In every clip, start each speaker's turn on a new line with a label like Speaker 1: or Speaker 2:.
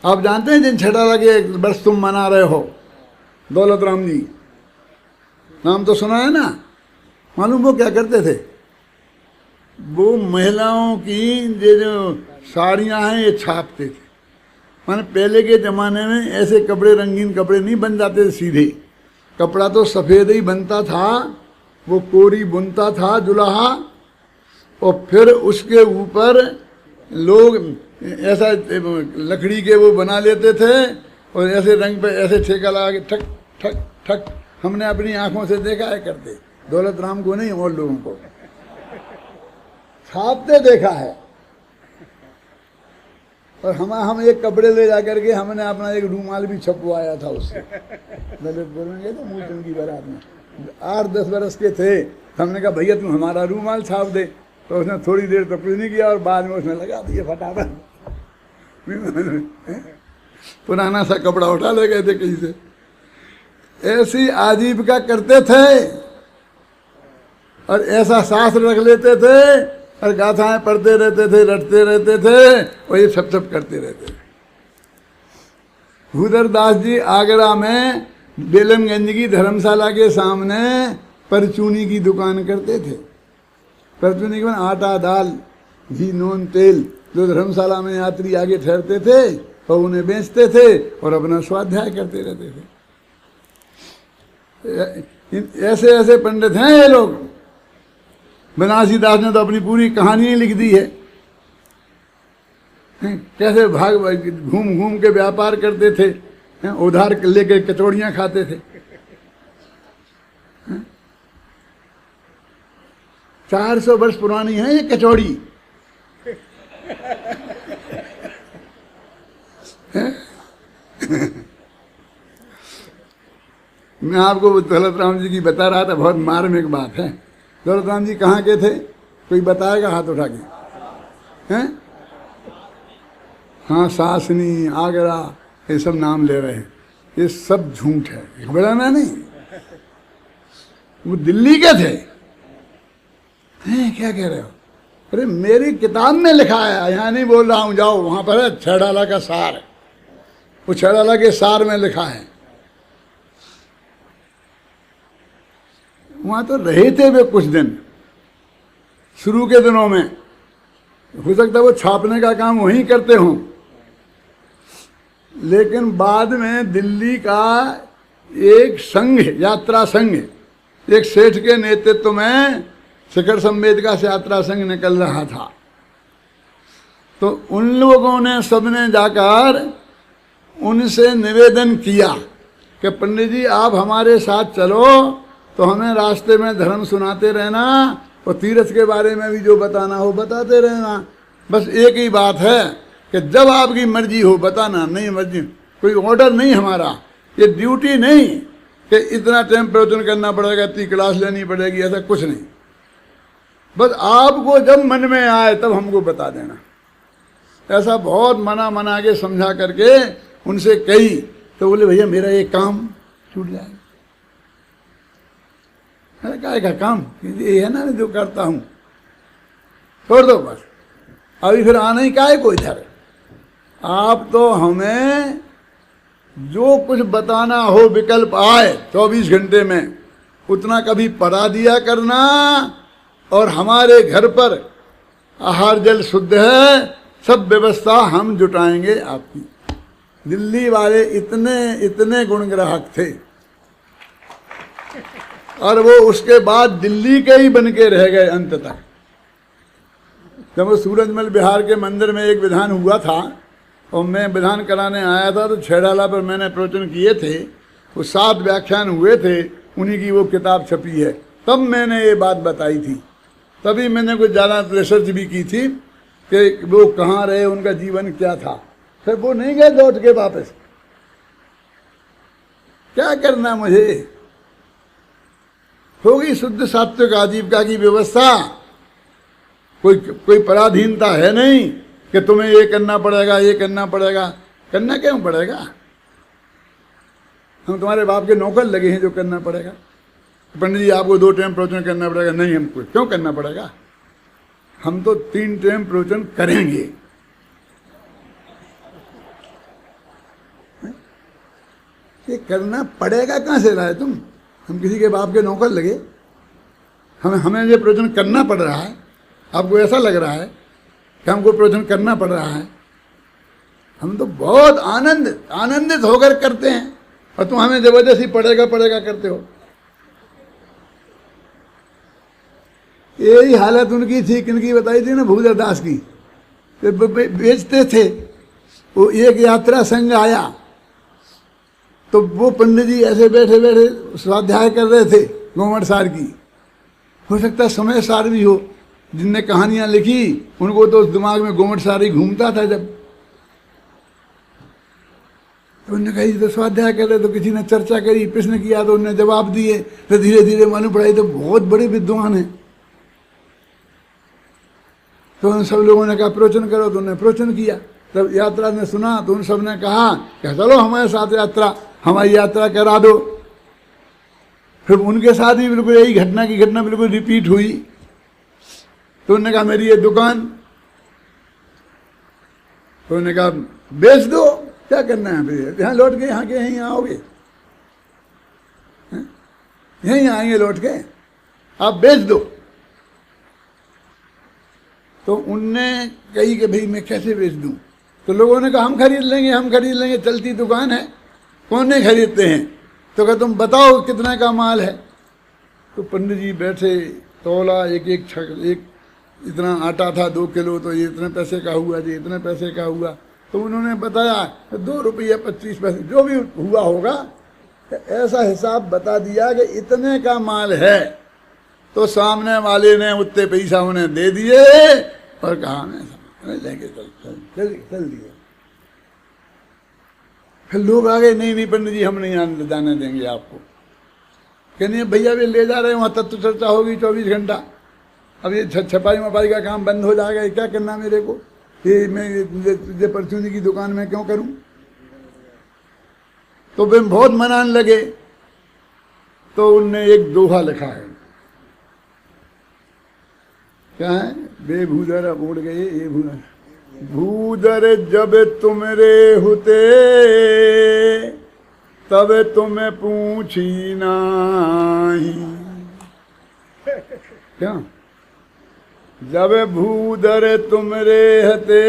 Speaker 1: आप जानते हैं जिन छठा लगे वर्ष तुम मना रहे हो, दौलत राम जी, नाम तो सुना है ना। मालूम वो क्या करते थे? वो महिलाओं की जो साड़ियाँ हैं ये छापते थे। माने पहले के ज़माने में ऐसे कपड़े, रंगीन कपड़े नहीं बन जाते थे सीधे, कपड़ा तो सफ़ेद ही बनता था, वो कोरी बुनता था दुल्हा, और फिर उसके ऊपर लोग ऐसा लकड़ी के वो बना लेते थे और ऐसे रंग पे ऐसे ठेका लगा के ठक ठक ठक, हमने अपनी आंखों से देखा है करते, दौलत राम को नहीं और लोगों को छापते देखा है। और हम एक कपड़े ले जा करके हमने अपना एक रूमाल भी छपवाया था उससे। दलित बोलेंगे तो मुँह चुन की बारात में 8-10 बरस के थे, हमने कहा भैया तुम हमारा रूमाल छाप दे, तो उसने थोड़ी देर तो कुछ नहीं किया और बाद में उसने लगा दिए फटाफट। पुराना सा कपड़ा उठा ले गए थे कहीं से। ऐसी आजीविका करते थे और ऐसा शास्त्र रख लेते थे और गाथाएं पढ़ते रहते थे, रटते रहते थे और ये सब करते रहते थे। भूधरदास जी आगरा में बेलमगंज की धर्मशाला के सामने परचूनी की दुकान करते थे। परचूनी के आटा, दाल, घी, नून, तेल जो धर्मशाला में यात्री आगे ठहरते थे और उन्हें बेचते थे और अपना स्वाध्याय करते रहते थे। ऐसे ऐसे पंडित हैं ये लोग। बनारसी दास ने तो अपनी पूरी कहानी लिख दी है, कैसे भाग घूम घूम के व्यापार करते थे, उधार लेकर कचौड़ियाँ खाते थे। 400 वर्ष पुरानी है ये कचौड़ी। मैं आपको दौलत राम जी की बता रहा था, बहुत मार्मिक बात है। दौलत राम जी कहाँ के थे? कोई बताएगा हाथ उठा के? हैं? हाँ, सासनी, आगरा, ये सब नाम ले रहे हैं, ये सब झूठ है, बड़ा ना नहीं। वो दिल्ली के थे। हैं, क्या कह रहे हो? अरे मेरी किताब में लिखा है, यहाँ नहीं बोल रहा हूँ, जाओ वहाँ पर है छैड़ाला का सार, वो छैड़ाला के सार में लिखा है। वहाँ तो रहे थे वे कुछ दिन, शुरू के दिनों में। हो सकता है वो छापने का काम वहीं करते हों, लेकिन बाद में दिल्ली का एक संघ, यात्रा संघ, एक सेठ के नेतृत्व में शिखर संवेद का यात्रा संघ निकल रहा था। तो उन लोगों ने सबने जाकर उनसे निवेदन किया कि पंडित जी आप हमारे साथ चलो, तो हमें रास्ते में धर्म सुनाते रहना और तीर्थ के बारे में भी जो बताना हो बताते रहना। बस एक ही बात है कि जब आपकी मर्जी हो बताना, नहीं मर्जी, कोई ऑर्डर नहीं हमारा, ये ड्यूटी नहीं कि इतना टाइम प्रवचन करना पड़ेगा, इतनी क्लास लेनी पड़ेगी, ऐसा कुछ नहीं। बस आपको जब मन में आए तब हमको बता देना। ऐसा बहुत मना के समझा करके उनसे कही, तो बोले भैया मेरा ये काम छूट जाएगा। अरे काय का काम, ये है ना जो करता हूँ, छोड़ दो बस, अभी फिर आना ही काय को इधर। आप तो हमें जो कुछ बताना हो, विकल्प आए 24 घंटे में, उतना कभी पढ़ा दिया करना, और हमारे घर पर आहार जल शुद्ध है, सब व्यवस्था हम जुटाएंगे आपकी। दिल्ली वाले इतने गुणग्राहक थे, और वो उसके बाद दिल्ली के ही बन के रह गए अंत तक। जब वो सूरजमल बिहार के मंदिर में एक विधान हुआ था और मैं विधान कराने आया था, तो छैड़ाला पर मैंने प्रवचन किए थे, वो 7 व्याख्यान हुए थे, उन्हीं की वो किताब छपी है। तब मैंने ये बात बताई थी, तभी मैंने कुछ ज़्यादा रिसर्च भी की थी कि वो कहाँ रहे, उनका जीवन क्या था। फिर वो नहीं गए लौट के वापस। क्या करना मुझे, होगी शुद्ध सात्विक आजीविका की व्यवस्था, कोई पराधीनता है नहीं कि तुम्हें ये करना पड़ेगा, ये करना पड़ेगा। करना क्यों पड़ेगा? हम तुम्हारे बाप के नौकर लगे हैं जो करना पड़ेगा। पंडित जी आपको 2 टाइम प्रवचन करना पड़ेगा, नहीं हमको क्यों करना पड़ेगा, हम तो 3 टाइम प्रवचन करेंगे। ये करना पड़ेगा कहाँ से लाए तुम? हम किसी के बाप के नौकर लगे? हमें ये प्रवचन करना पड़ रहा है। आपको ऐसा लग रहा है कि हमको प्रवचन करना पड़ रहा है? हम तो बहुत आनंदित होकर करते हैं, और तुम हमें जबरदस्ती पड़ेगा करते हो। यही हालत उनकी थी, किनकी बताई थी ना, भूधर दास की। बेचते थे। वो एक यात्रा संघ आया तो वो पंडित जी ऐसे बैठे बैठे स्वाध्याय कर रहे थे गोमट सार की। हो सकता है समय सार भी हो, जिनने कहानियां लिखी उनको तो उस दिमाग में गोमट सार ही घूमता था। जब तो उन्होंने कहा तो स्वाध्याय कर रहे, तो किसी ने चर्चा करी, प्रश्न किया तो उन्होंने जवाब दिए, तो धीरे धीरे मालूम पड़ा तो बहुत बड़े विद्वान हैं। तो उन सब लोगों ने कहा प्रवचन करो, तो उन्होंने प्रवचन किया। तब यात्रा ने सुना तो उन सब ने कहा कि चलो हमारे साथ यात्रा, हमारी यात्रा करा दो। फिर उनके साथ ही बिल्कुल यही घटना की घटना बिल्कुल रिपीट हुई। तो उन्होंने कहा मेरी ये दुकान, तो उन्होंने कहा बेच दो, क्या करना है फिर? यहाँ लौट के यहाँ के यहीं आओगे, यहीं आएंगे लौट के, आप बेच दो। तो उनने कही कि भाई मैं कैसे बेच दूं? तो लोगों ने कहा हम खरीद लेंगे, चलती दुकान है, कौन नहीं खरीदते हैं? तो कहा तुम बताओ कितने का माल है। तो पंडित जी बैठे, तौला, एक इतना आटा था 2 किलो, तो ये इतने पैसे का हुआ जी, इतने पैसे का हुआ। तो उन्होंने बताया 2 रुपये 25 पैसे जो भी हुआ होगा, ऐसा हिसाब बता दिया कि इतने का माल है। तो सामने वाले ने उतने पैसा उन्हें दे दिए और कहा मैं लेके चल दिए। फिर लोग आ गए, नहीं पंडित जी हम नहीं जाने देंगे आपको। कहने भैया वे ले जा रहे हैं, वहाँ तत्व चर्चा होगी 24 घंटा। अब ये छपाई मपाई का काम बंद हो जाएगा, क्या करना मेरे को? ये मैं ये परचूनी की दुकान में क्यों करूं? तो वे बहुत मनाने लगे। तो उनने एक दोहा लिखा है, क्या है? बेभूधर अब उड़ गए ये भूधर जब तुमरे होते तब तुम्हें पूछी नाही। क्या? जब भूधर तुमरे हते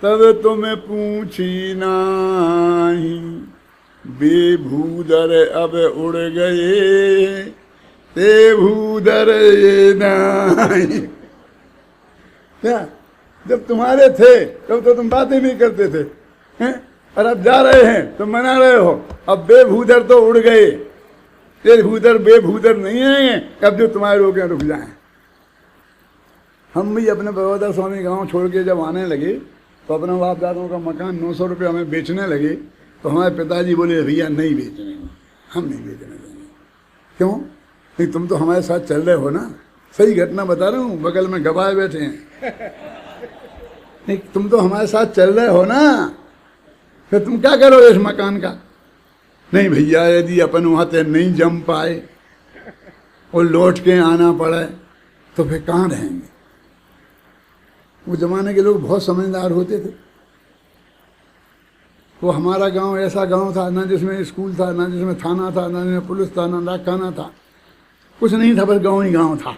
Speaker 1: तब तुम्हें पूछी नाही। बेभूधर अब उड़ गए ते भूधर ये नहीं। क्या? जब तुम्हारे थे तब तो तुम बातें नहीं करते थे, हैं? और अब जा रहे हैं तो मना रहे हो। अब बेभूधर तो उड़ गए, ते भूधर बेभूधर नहीं है। अब जो तुम्हारे रोक रुक जाए। हम भी अपने बड़ौदा स्वामी गांव छोड़ के जब आने लगे तो अपने बाप दादों का मकान 900 रुपये हमें बेचने लगे। तो हमारे पिताजी बोले भैया नहीं बेचने, हम नहीं बेचने देंगे। क्यों? नहीं तुम तो हमारे साथ चल रहे हो ना। सही घटना बता रहा हूँ, बगल में गवाह बैठे हैं। नहीं तुम तो हमारे साथ चल रहे हो ना, फिर तुम क्या करो इस मकान का? नहीं भैया यदि अपन वहाँ से नहीं जम पाए और लौट के आना पड़े तो फिर कहाँ रहेंगे? वो जमाने के लोग बहुत समझदार होते थे। वो हमारा गांव ऐसा गांव था ना जिसमें स्कूल था, ना जिसमें थाना था, ना जिसमें पुलिस था, ना डाकखाना था, कुछ नहीं था, बस गांव ही गांव था।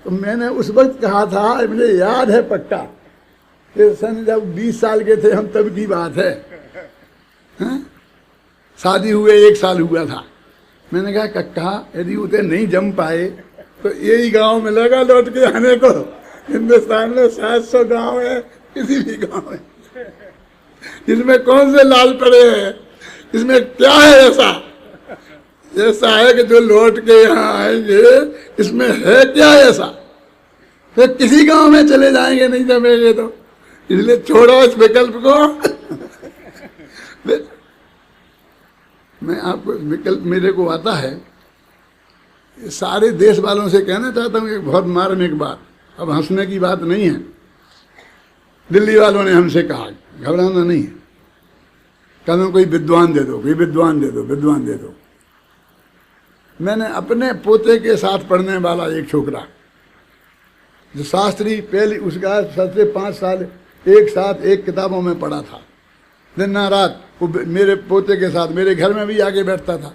Speaker 1: तो मैंने उस वक्त कहा था, मुझे याद है पक्का, कि सन जब 20 साल के थे हम तब की बात है, शादी हुए 1 साल हुआ था। मैंने कहा कक्का यदि उसे नहीं जम पाए तो यही गांव मिलेगा लौट के आने को। हिंदुस्तान में 700 गांव है, किसी भी गांव में, इसमें कौन से लाल पड़े हैं? इसमें क्या है ऐसा है कि जो लौट के यहाँ आएंगे? इसमें है क्या ऐसा? फिर किसी गांव में चले जाएंगे नहीं जमेंगे तो, इसलिए छोड़ो इस विकल्प को। मैं आपको विकल्प मेरे को आता है, सारे देश वालों से कहना चाहता हूँ एक बहुत मार्मिक बात। अब हंसने की बात नहीं है। दिल्ली वालों ने हमसे कहा घबराना नहीं है, कहना कोई विद्वान दे दो, कोई विद्वान दे दो, विद्वान दे दो। मैंने अपने पोते के साथ पढ़ने वाला एक छोकरा जो शास्त्री, पहले उसका सबसे 5 साल एक साथ एक किताबों में पढ़ा था, दिन रात। वो मेरे पोते के साथ मेरे घर में भी आके बैठता था।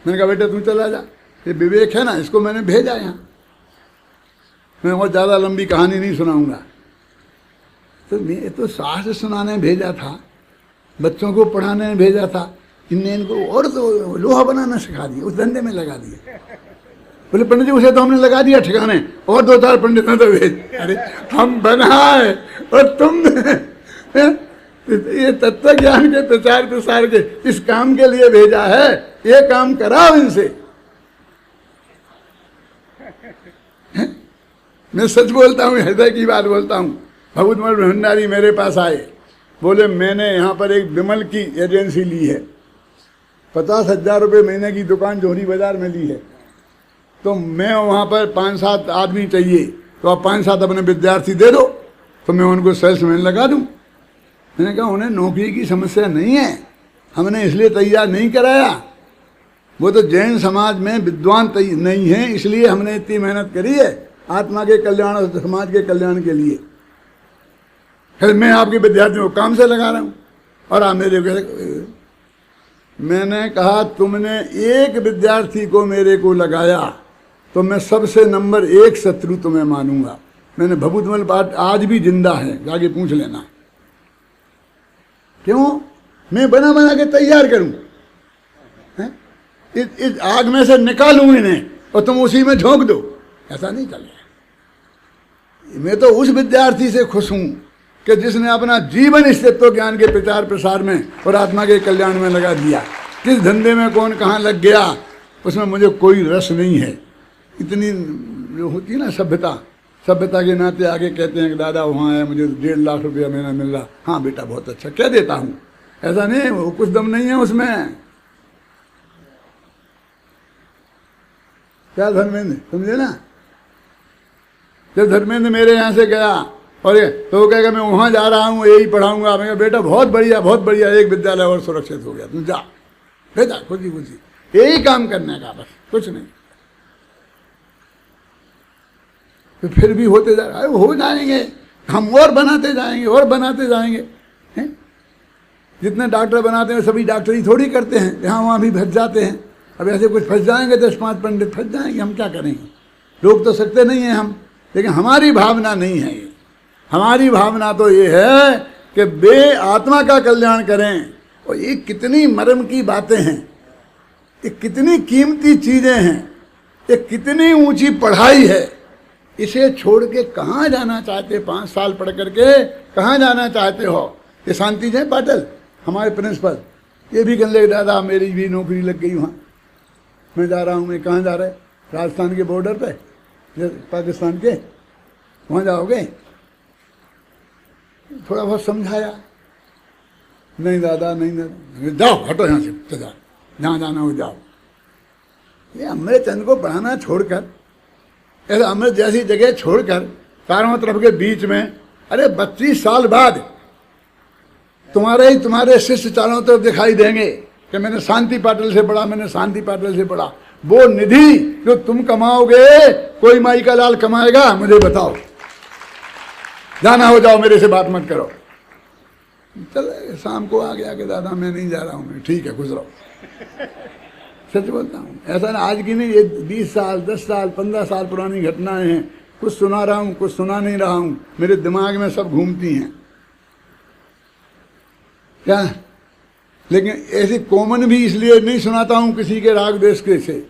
Speaker 1: मैंने कहा बेटा तू चला जा, ये विवेक है ना, इसको मैंने भेजा यहाँ। मैं और ज़्यादा लंबी कहानी नहीं सुनाऊंगा। तो मैं तो शास्त्र सुनाने भेजा था, बच्चों को पढ़ाने भेजा था, इनने इनको और तो लोहा बनाना सिखा दिया, उस धंधे में लगा दिया। बोले पंडित जी उसे तो हमने लगा दिया ठिकाने, और 2-4 पंडित ने तो भेज। अरे हम बनाए और तुमने ये तत्व ज्ञान के प्रचार प्रसार के इस काम के लिए भेजा है, ये काम कराओ इनसे। मैं सच बोलता हूँ, हृदय की बात बोलता हूँ। भगवतमल भंडारी मेरे पास आए, बोले मैंने यहाँ पर एक विमल की एजेंसी ली है, 50,000 रुपये महीने की दुकान जोहरी बाजार में ली है, तो मैं वहाँ पर 5-7 आदमी चाहिए, तो आप 5-7 अपने विद्यार्थी दे दो, तो मैं उनको सेल्समैन लगा दूँ। मैंने कहा उन्हें नौकरी की समस्या नहीं है, हमने इसलिए तैयार नहीं कराया, वो तो जैन समाज में विद्वान नहीं है, इसलिए हमने इतनी मेहनत करी है आत्मा के कल्याण और समाज के कल्याण के लिए। फिर मैं आपके विद्यार्थियों को काम से लगा रहा हूँ और आप मेरे। मैंने कहा तुमने एक विद्यार्थी को मेरे को लगाया तो मैं सबसे नंबर 1 शत्रु तुम्हें मानूंगा। मैंने भभूतमल पाठ आज भी जिंदा है, जाके पूछ लेना। क्यों? मैं बना बना के तैयार करूं, इस आग में से निकालूं इन्हें और तुम उसी में झोंक दो, ऐसा नहीं चलेगा। मैं तो उस विद्यार्थी से खुश हूं कि जिसने अपना जीवन इस तत्व ज्ञान के प्रचार प्रसार में और आत्मा के कल्याण में लगा दिया। किस धंधे में कौन कहाँ लग गया उसमें मुझे कोई रस नहीं है। इतनी जो होती है ना सभ्यता के नाते आगे कहते हैं कि दादा वहाँ है, मुझे 1.5 लाख रुपया महीना मिल रहा। हाँ बेटा बहुत अच्छा, क्या देता हूँ, ऐसा नहीं, वो कुछ दम नहीं है उसमें। क्या धर्मेंद्र, समझे ना? जब धर्मेंद्र मेरे यहाँ से गया और ये तो वो कहेगा मैं वहाँ जा रहा हूँ, यही पढ़ाऊंगा। मैं कहा बेटा बहुत बढ़िया, एक विद्यालय और सुरक्षित हो गया, तुम जा बेटा, खुशी यही काम करने का, बस कुछ नहीं। तो फिर भी होते जा रहा है, हो जाएंगे हम, और बनाते जाएंगे हैं? जितने डॉक्टर बनाते हैं सभी डॉक्टरी थोड़ी करते हैं, यहाँ वहाँ भी फंस जाते हैं। अब ऐसे कुछ फंस जाएंगे, 10-5 पंडित फंस जाएंगे, हम क्या करेंगे? रोक तो सकते नहीं हैं हम, लेकिन हमारी भावना नहीं है ये। हमारी भावना तो ये है कि वे आत्मा का कल्याण करें। और ये कितनी मर्म की बातें हैं, ये कितनी कीमती चीज़ें हैं, ये कितनी ऊंची पढ़ाई है। इसे छोड़ के कहाँ जाना चाहते? 5 साल पढ़ करके कहाँ जाना चाहते हो? ये शांति जय पाटिल हमारे प्रिंसिपल, ये भी कहने लगे दादा मेरी भी नौकरी लग गई वहाँ, मैं जा रहा हूँ। मैं कहाँ जा रहे? राजस्थान के बॉर्डर पे, पाकिस्तान के, वहाँ जाओगे? थोड़ा बहुत समझाया, नहीं दादा नहीं, जाओ हटो यहाँ से, जाओ जहाँ जाना हो जाओ। ये अमृत चंद को पढ़ाना छोड़कर, ऐसे अमृत जैसी जगह छोड़कर चारों तरफ के बीच में, अरे 32 साल बाद तुम्हारे शिष्य चारों तरफ दिखाई देंगे कि मैंने शांति पाटिल से पढ़ा। वो निधि जो तुम कमाओगे कोई माई का लाल कमाएगा? मुझे बताओ। जाना हो जाओ, मेरे से बात मत करो। चले शाम को आ गया कि दादा मैं नहीं जा रहा हूँ। मैं ठीक है खुश रहो। सच बोलता हूँ, ऐसा ना आज की नहीं, ये 20 साल 10 साल 15 साल पुरानी घटनाएं हैं। कुछ सुना रहा हूँ, कुछ सुना नहीं रहा हूँ, मेरे दिमाग में सब घूमती हैं क्या। लेकिन ऐसी कॉमन भी इसलिए नहीं सुनाता हूँ किसी के राग देश के से,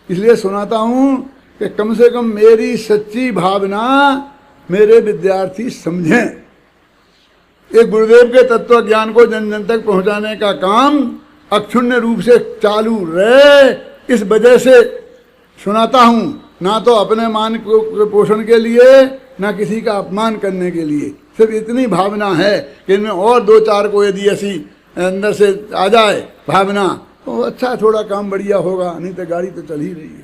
Speaker 1: इसलिए सुनाता हूँ कि कम से कम मेरी सच्ची भावना मेरे विद्यार्थी समझें। एक गुरुदेव के तत्व ज्ञान को जन जन तक पहुँचाने का काम अक्षुण्ण रूप से चालू रहे, इस वजह से सुनाता हूँ। ना तो अपने मान को पोषण के लिए, ना किसी का अपमान करने के लिए, सिर्फ इतनी भावना है कि इनमें और 2-4 को यदि ऐसी अंदर से आ जाए भावना तो अच्छा, थोड़ा काम बढ़िया होगा, नहीं तो गाड़ी तो चल ही रही है।